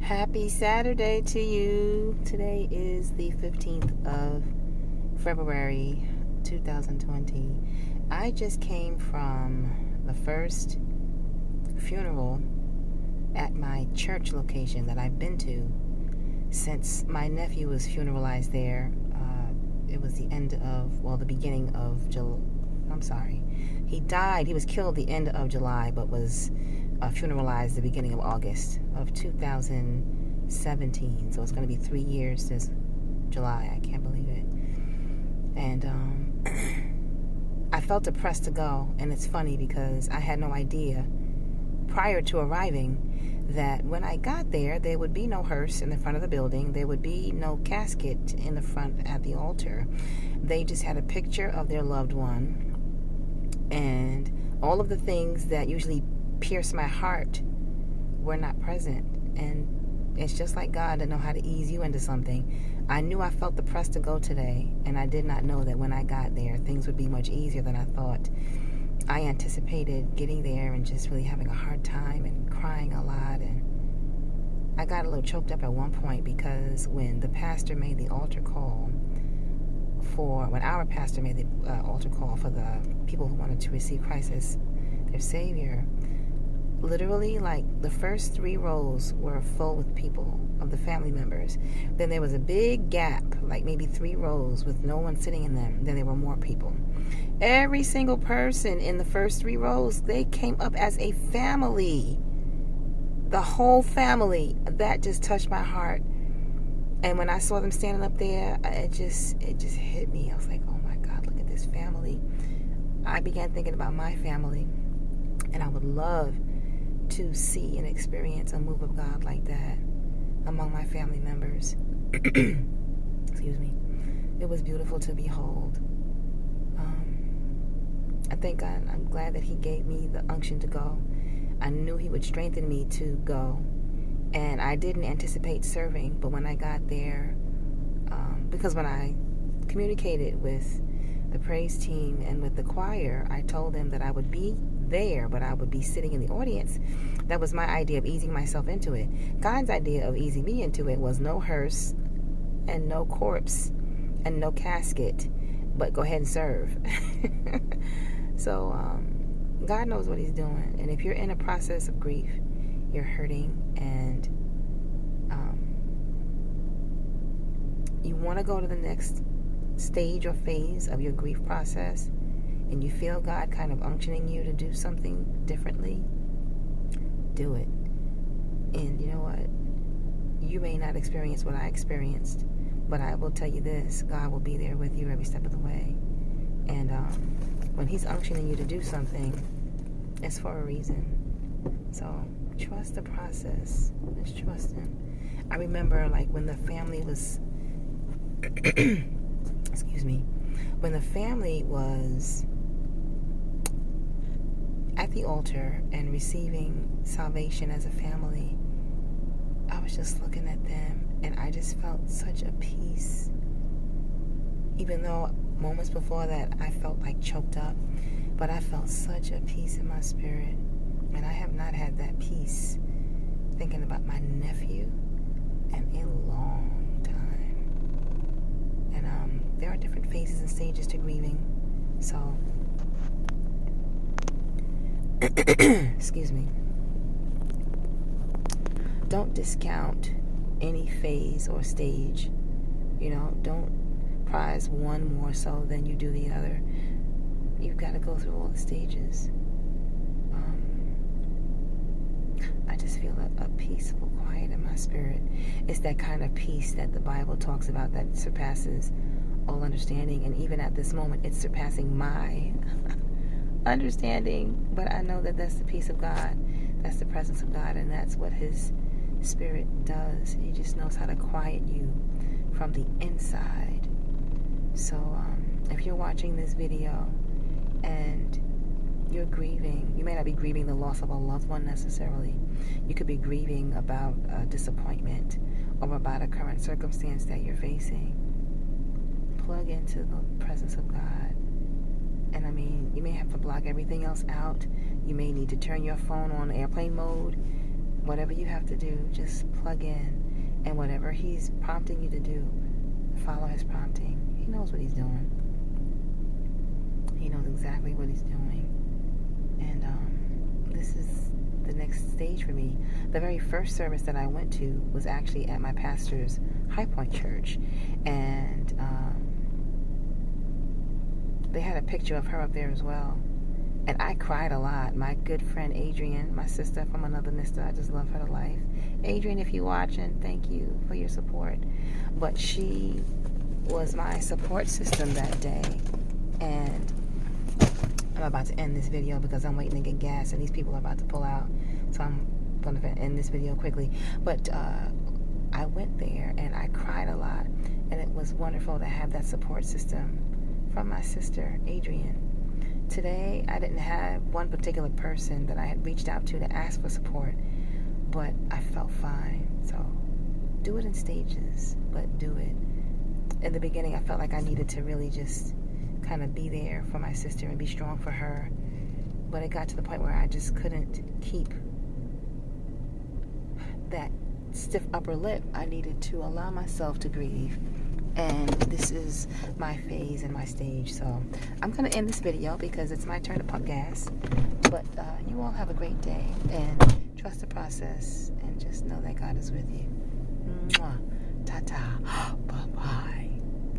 Happy Saturday to you. Today is the 15th of February 2020. I just came from the first funeral at my church location that I've been to since my nephew was funeralized there. It was the beginning of July. I'm sorry. He died. He was killed the end of July, but was funeralized the beginning of August of 2017. So it's going to be 3 years this July. I can't believe it. And I felt depressed to go. And it's funny because I had no idea prior to arriving that when I got there would be no hearse in the front of the building. There would be no casket in the front at the altar. They just had a picture of their loved one. And all of the things that usually pierce my heart were not present. And it's just like God to know how to ease you into something. I knew I felt depressed to go today, and I did not know that when I got there things would be much easier than I thought. I anticipated getting there and just really having a hard time and crying a lot, and I got a little choked up at one point because when the pastor made the altar call when our pastor made the altar call for the people who wanted to receive Christ as their Savior, literally, like, the first 3 rows were full with people, of the family members. Then there was a big gap, like maybe 3 rows with no one sitting in them. Then there were more people. Every single person in the first 3 rows, they came up as a family. The whole family. That just touched my heart. And when I saw them standing up there, it just hit me. I was like, oh my God, look at this family. I began thinking about my family. And I would love to see and experience a move of God like that among my family members. Excuse me. It was beautiful to behold. I thank God. I'm glad that He gave me the unction to go. I knew He would strengthen me to go. And I didn't anticipate serving, but when I got there, because when I communicated with the praise team and with the choir, I told them that I would be there, but I would be sitting in the audience. That was my idea of easing myself into it. God's idea of easing me into it was no hearse and no corpse and no casket, but go ahead and serve. So God knows what He's doing. And if you're in a process of grief, you're hurting, and you want to go to the next stage or phase of your grief process, and you feel God kind of unctioning you to do something differently, do it. And you know what? You may not experience what I experienced, but I will tell you this: God will be there with you every step of the way. And when He's unctioning you to do something, it's for a reason. So trust the process. Just trust Him. I remember, like, when the family was excuse me, when the family was at the altar and receiving salvation as a family, I was just looking at them, and I just felt such a peace. Even though moments before that I felt like choked up, but I felt such a peace in my spirit. And I have not had that peace thinking about my nephew in a long time. And there are different phases and stages to grieving. So, excuse me. Don't discount any phase or stage. You know, don't prize one more so than you do the other. You've got to go through all the stages. I just feel a peaceful quiet in my spirit. It's that kind of peace that the Bible talks about that surpasses all understanding. And even at this moment, it's surpassing my understanding. But I know that that's the peace of God. That's the presence of God. And that's what His Spirit does. He just knows how to quiet you from the inside. So if you're watching this video and you're grieving, you may not be grieving the loss of a loved one necessarily. You could be grieving about a disappointment or about a current circumstance that you're facing. Plug into the presence of God. And I mean, you may have to block everything else out. You may need to turn your phone on airplane mode whatever you have to do, just plug in, and whatever he's prompting you to do, follow his prompting. He knows what he's doing. He knows exactly what he's doing. And this is the next stage for me. The very first service that I went to was actually at my pastor's High Point Church, and they had a picture of her up there as well. And I cried a lot. My good friend Adrienne, my sister from another mister, I just love her to life. Adrienne, if you're watching, thank you for your support. But she was my support system that day. And I'm about to end this video because I'm waiting to get gas and these people are about to pull out. So I'm going to end this video quickly. But I went there and I cried a lot. And it was wonderful to have that support system from my sister, Adrienne. Today, I didn't have one particular person that I had reached out to ask for support, but I felt fine. So do it in stages, but do it. In the beginning, I felt like I needed to really just kind of be there for my sister and be strong for her. But it got to the point where I just couldn't keep that stiff upper lip. I needed to allow myself to grieve. And this is my phase and my stage. So I'm going to end this video because it's my turn to pump gas. But you all have a great day. And trust the process. And just know that God is with you. Mwah. Ta-ta. Bye-bye.